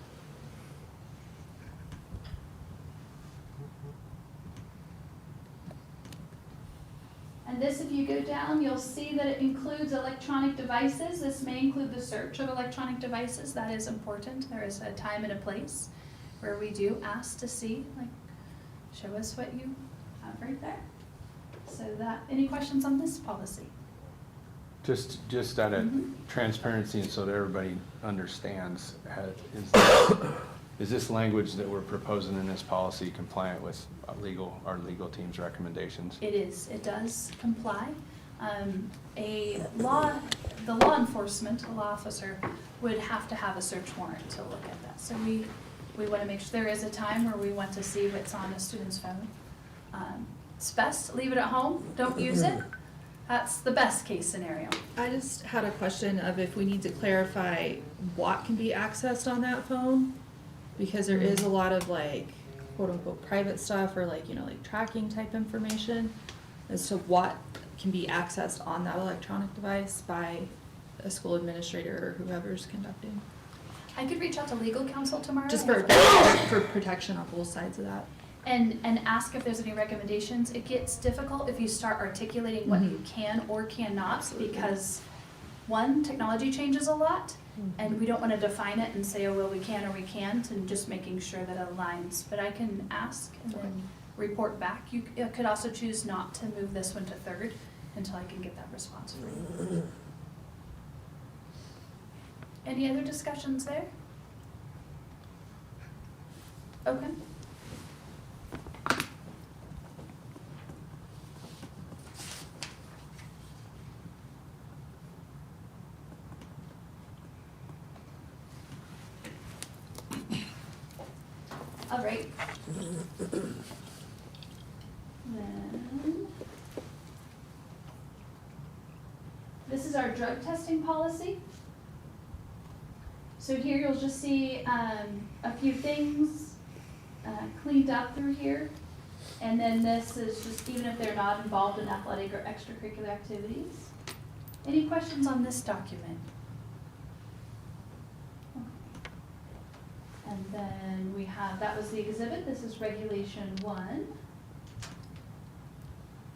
And this, if you go down, you'll see that it includes electronic devices. This may include the search of electronic devices. That is important. There is a time and a place where we do ask to see, like, show us what you have right there. So that, any questions on this policy? Just out of transparency and so that everybody understands, is this language that we're proposing in this policy compliant with our legal team's recommendations? It is. It does comply. The law enforcement, a law officer, would have to have a search warrant to look at that. So we want to make sure there is a time where we want to see what's on a student's phone. It's best, leave it at home, don't use it. That's the best case scenario. I just had a question of if we need to clarify what can be accessed on that phone, because there is a lot of like quote unquote private stuff or like, you know, like tracking type information as to what can be accessed on that electronic device by a school administrator or whoever's conducting. I could reach out to legal counsel tomorrow. Just for protection on both sides of that. And ask if there's any recommendations. It gets difficult if you start articulating what you can or cannot, because one, technology changes a lot, and we don't want to define it and say, oh, well, we can or we can't, and just making sure that it aligns. But I can ask and then report back. You could also choose not to move this one to third until I can get that response from you. Any other discussions there? Okay. All right. Then, this is our drug testing policy. So here you'll just see a few things cleaned up through here. And then this is just even if they're not involved in athletic or extracurricular activities. Any questions on this document? And then we have, that was the exhibit, this is regulation 1.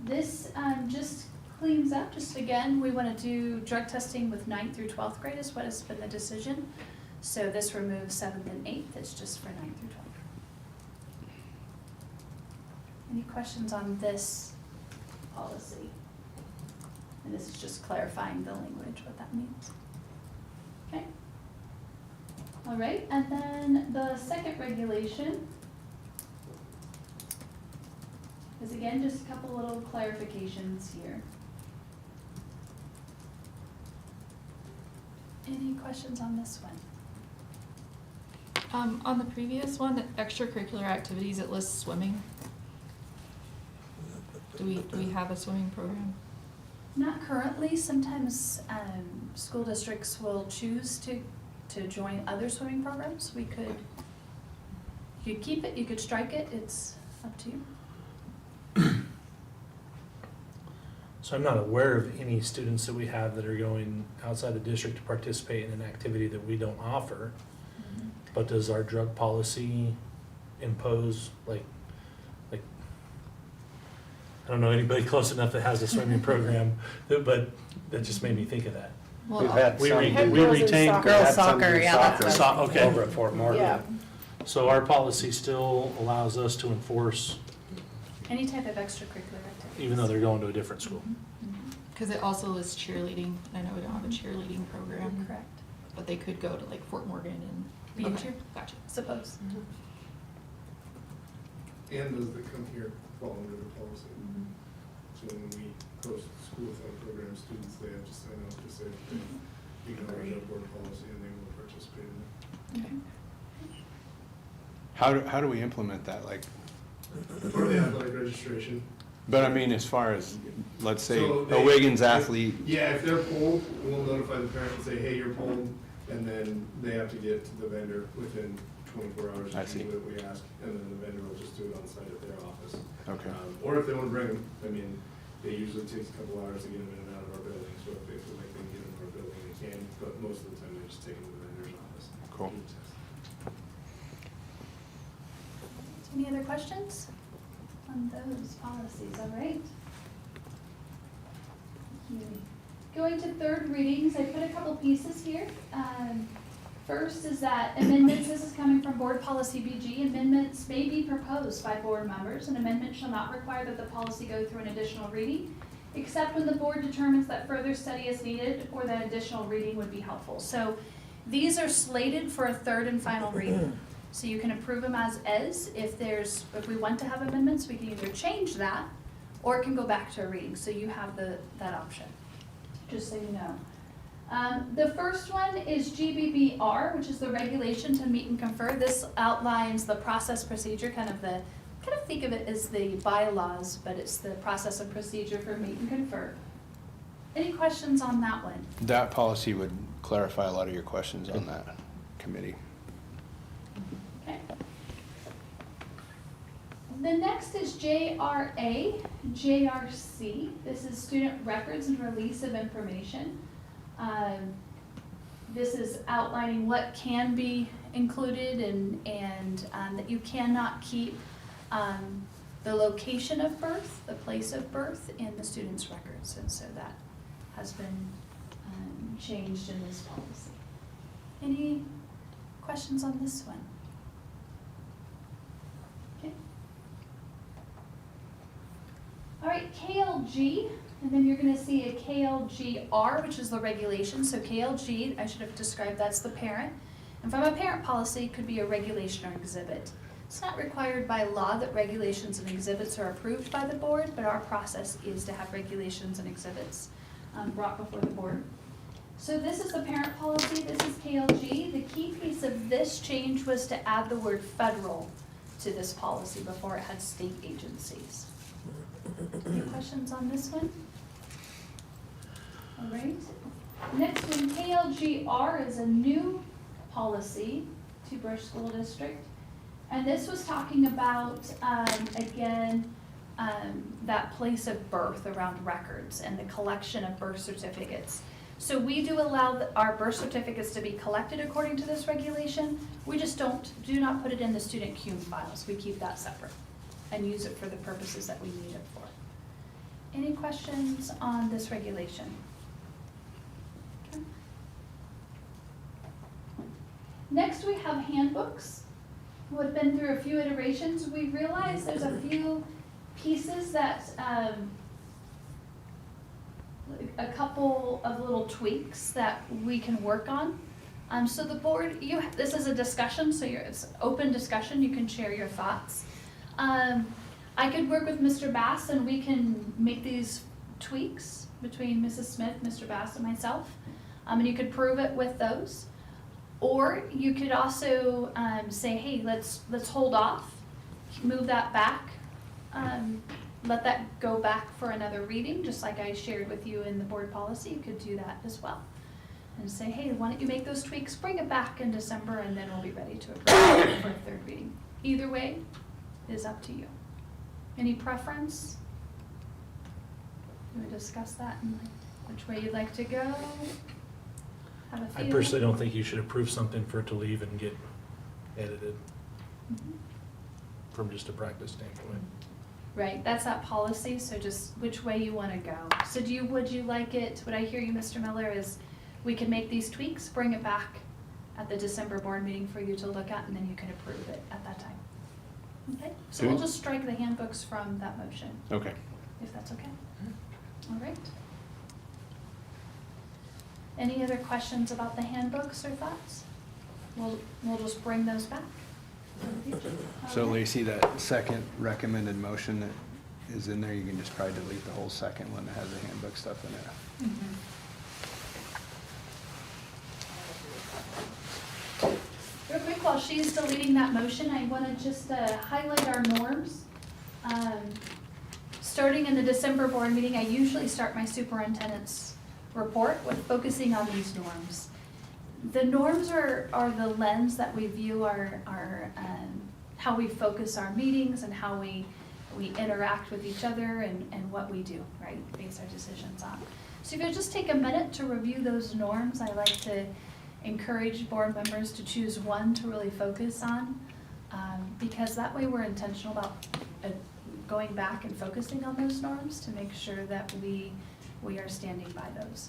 This just cleans up, just again, we want to do drug testing with 9th through 12th grade is what has been the decision. So this removes 7th and 8th, it's just for 9th through 12th. Any questions on this policy? And this is just clarifying the language, what that means. Okay. All right, and then the second regulation is again, just a couple little clarifications here. Any questions on this one? On the previous one, the extracurricular activities, it lists swimming. Do we have a swimming program? Not currently. Sometimes school districts will choose to join other swimming programs. We could, you could keep it, you could strike it, it's up to you. So I'm not aware of any students that we have that are going outside the district to participate in an activity that we don't offer. But does our drug policy impose, like, I don't know anybody close enough that has a swimming program, but that just made me think of that. We've had We some. re- Had we girls in retain soccer. We've had Girls some soccer, do yeah, that's soccer right. Okay. Over at Fort Morgan. Yeah. So our policy still allows us to enforce, Any type of extracurricular activity. even though they're going to a different school. Cause it also lists cheerleading. I know we don't have a cheerleading program, Correct. but they could go to like Fort Morgan and. Be a Okay, cheer- Gotcha. Suppose. And does the come here fall under the policy? So when we post school fund program, students, they have to sign up to say that they acknowledge our board policy and they will participate in it. Okay. How do we implement that? Like, Or the athletic registration. but I mean, as far as, let's say, So a they- Wiggins athlete, Yeah, if they're polled, we'll notify the parent and say, hey, you're polled, and then they have to get to the vendor within 24 hours. I see. To do what we ask, and then the vendor will just do it on site at their office. okay. Or if they want to bring them, I mean, they usually takes a couple hours to get them in and out of our building, so if they feel like they can get them in our building, they can, but most of the time they just take them to the vendor's office. Cool. Do the test. Any other questions on those policies? All right. Thank you. Going to third readings, I put a couple pieces here. First is that amendments, this is coming from Board Policy BG, amendments may be proposed by board members. An amendment shall not require that the policy go through an additional reading, except when the board determines that further study is needed or that additional reading would be helpful. So these are slated for a third and final reading. So you can approve them as is. If we want to have amendments, we can either change that or it can go back to a reading. So you have that option, just so you know. The first one is GBBR, which is the regulation to meet and confer. This outlines the process procedure, kind of think of it as the bylaws, but it's the process and procedure for meet and confer. Any questions on that one? That policy would clarify a lot of your questions on that committee. Okay. The next is JRA, JRC. This is student records and release of information. This is outlining what can be included and that you cannot keep the location of birth, the place of birth in the student's records. And so that has been changed in this policy. Any questions on this one? Okay. All right, KLG. And then you're gonna see a KLGR, which is the regulation. So KLG, I should have described, that's the parent. And from a parent policy, it could be a regulation or exhibit. It's not required by law that regulations and exhibits are approved by the board, but our process is to have regulations and exhibits brought before the board. So this is the parent policy, this is KLG. The key piece of this change was to add the word federal to this policy before it had state agencies. Any questions on this one? All right. Next one, KLGR is a new policy to Brush School District. And this was talking about, that place of birth around records and the collection of birth certificates. So we do allow our birth certificates to be collected according to this regulation. We just do not put it in the student CUME files. We keep that separate and use it for the purposes that we need it for. Any questions on this regulation? Okay. Next, we have handbooks. We've been through a few iterations. We realized there's a few pieces that, a couple of little tweaks that we can work on. So the board, this is a discussion, so it's open discussion, you can share your thoughts. I could work with Mr. Bass and we can make these tweaks between Mrs. Smith, Mr. Bass, and myself. And you could prove it with those. Or you could also say, hey, let's hold off, move that back, let that go back for another reading, just like I shared with you in the board policy. You could do that as well. And say, hey, why don't you make those tweaks, bring it back in December, and then we'll be ready to approve it for a third reading. Either way is up to you. Any preference? Can we discuss that and which way you'd like to go? Have a I feeling? personally don't think you should approve something for it to leave and get edited from just a practice standpoint. Right, that's that policy, so just which way you want to go. So would you like it, what I hear you, Mr. Miller, is we can make these tweaks, bring it back at the December board meeting for you to look at, and then you can approve it at that time. Okay, so we'll just strike the handbooks from that motion, Okay. if that's okay. All right. Any other questions about the handbooks or thoughts? We'll just bring those back. So Okay. Lacey, that second recommended motion that is in there, you can just probably delete the whole second one that has the handbook stuff in it. Real quick, while she's deleting that motion, I want to just highlight our norms. Starting in the December board meeting, I usually start my superintendent's report with focusing on these norms. The norms are the lens that we view our how we focus our meetings and how we interact with each other and what we do, right? Base our decisions on. So if you'll just take a minute to review those norms, I like to encourage board members to choose one to really focus on, because that way we're intentional about going back and focusing on those norms to make sure that we are standing by those.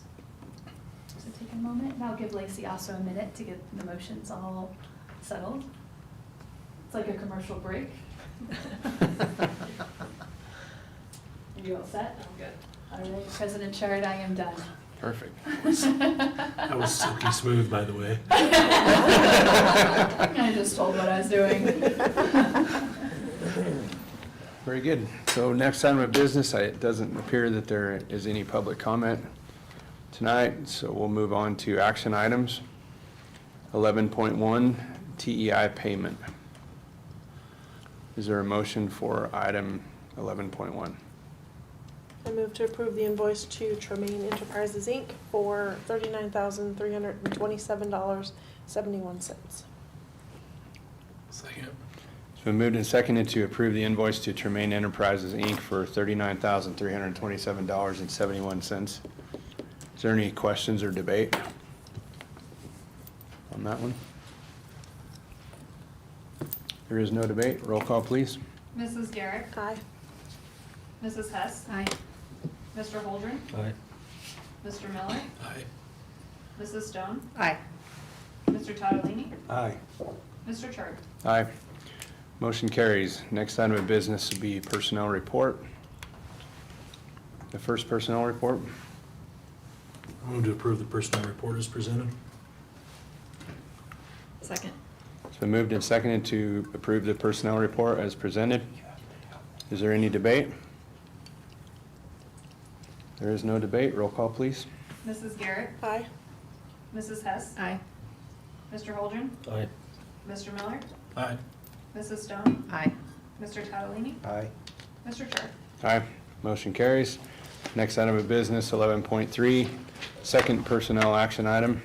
So take a moment, and I'll give Lacey also a minute to get the motions all settled. It's like a commercial break. Are you all set? I'm good. All right, President Chard, I am done. Perfect. That was silky smooth, by the way. I just told what I was doing. Very good. So next item of business, it doesn't appear that there is any public comment tonight, so we'll move on to action items. 11.1, TEI payment. Is there a motion for item 11.1? I move to approve the invoice to Tremaine Enterprises, Inc. for $39,327.71. Second. It's been moved and seconded to approve the invoice to Tremaine Enterprises, Inc. for $39,327.71. Is there any questions or debate on that one? There is no debate. Roll call, please. Mrs. Garrett, Aye. Mrs. Hess, Aye. Mr. Holdren, Aye. Mr. Miller, Aye. Mrs. Stone, Aye. Mr. Tadalini, Aye. Mr. Chard. Aye. Motion carries. Next item of business will be personnel report. The first personnel report. I move to approve the personnel report as presented. Second. It's been moved and seconded to approve the personnel report as presented. Is there any debate? There is no debate. Roll call, please. Mrs. Garrett, Aye. Mrs. Hess, Aye. Mr. Holdren, Aye. Mr. Miller, Aye. Mrs. Stone, Aye. Mr. Tadalini, Aye. Mr. Chard. Aye. Motion carries. Next item of business, 11.3, second personnel action item.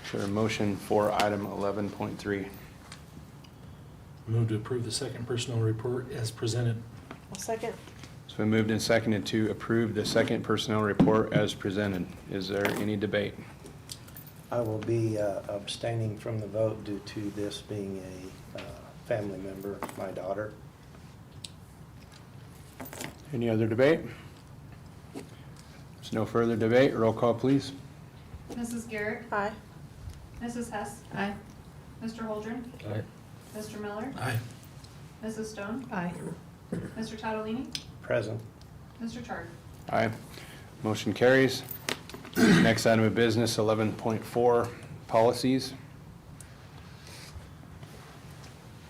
Is there a motion for item 11.3? Move to approve the second personnel report as presented. I'll second. It's been moved and seconded to approve the second personnel report as presented. Is there any debate? I will be abstaining from the vote due to this being a family member, my daughter. Any other debate? There's no further debate. Roll call, please. Mrs. Garrett, Aye. Mrs. Hess, Aye. Mr. Holdren, Aye. Mr. Miller, Aye. Mrs. Stone, Aye. Mr. Tadolini? Present. Mr. Chart? Aye. Motion carries. Next item of business, 11.4, policies.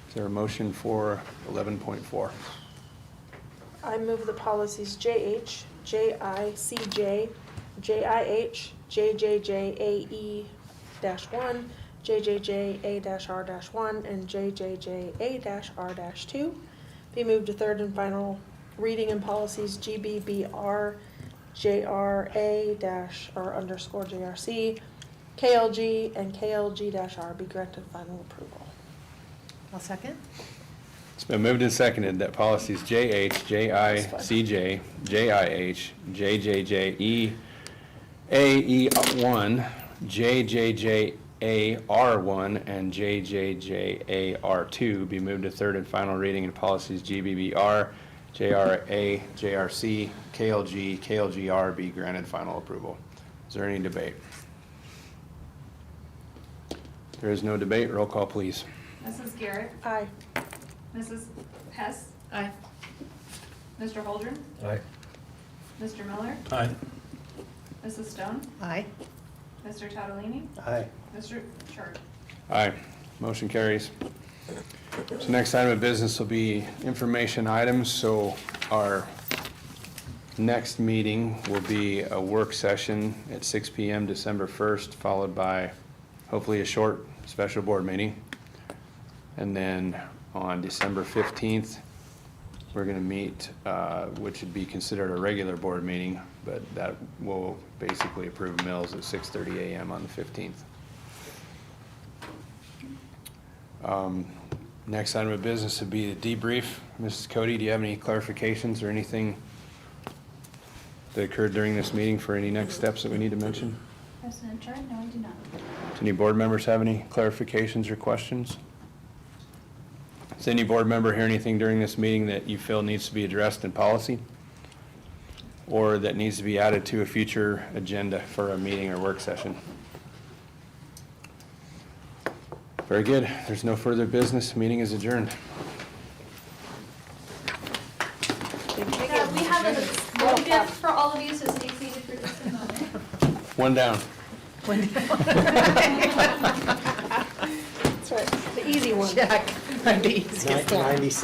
Is there a motion for 11.4? I move the policies JH, JICJ, JIH, JJJAE-1, JJJA-R-1, and JJJA-R-2 be moved to third and final reading, and policies GBBR, JRA-R_JRC, KLG, and KLG-R be granted final approval. I'll second. It's been moved and seconded that policies JH, JICJ, JIH, JJJE, AE1, JJJAR1, and JJJAR2 be moved to third and final reading, and policies GBBR, JRA, JRC, KLG, KLGR be granted final approval. Is there any debate? There is no debate. Roll call, please. Mrs. Garrett? Aye. Mrs. Hess? Aye. Mr. Holdren? Aye. Mr. Miller? Aye. Mrs. Stone? Aye. Mr. Tadolini? Aye. Mr. Chart? Aye. Motion carries. So next item of business will be information items. So our next meeting will be a work session at 6 p.m. December 1st, followed by hopefully a short special board meeting. And then on December 15th, we're going to meet, which would be considered a regular board meeting, but that will basically approve mills at 6:30 a.m. on the 15th. Next item of business would be the debrief. Mrs. Cody, do you have any clarifications or anything that occurred during this meeting for any next steps that we need to mention? President Chart? No, I do not. Do any board members have any clarifications or questions? Does any board member hear anything during this meeting that you feel needs to be addressed in policy? Or that needs to be added to a future agenda for a meeting or work session? Very good. There's no further business. Meeting is adjourned. We have a little gift for all of you, so stay seated for just a moment. One down. That's right, the easy one. Check. The easiest one. 96.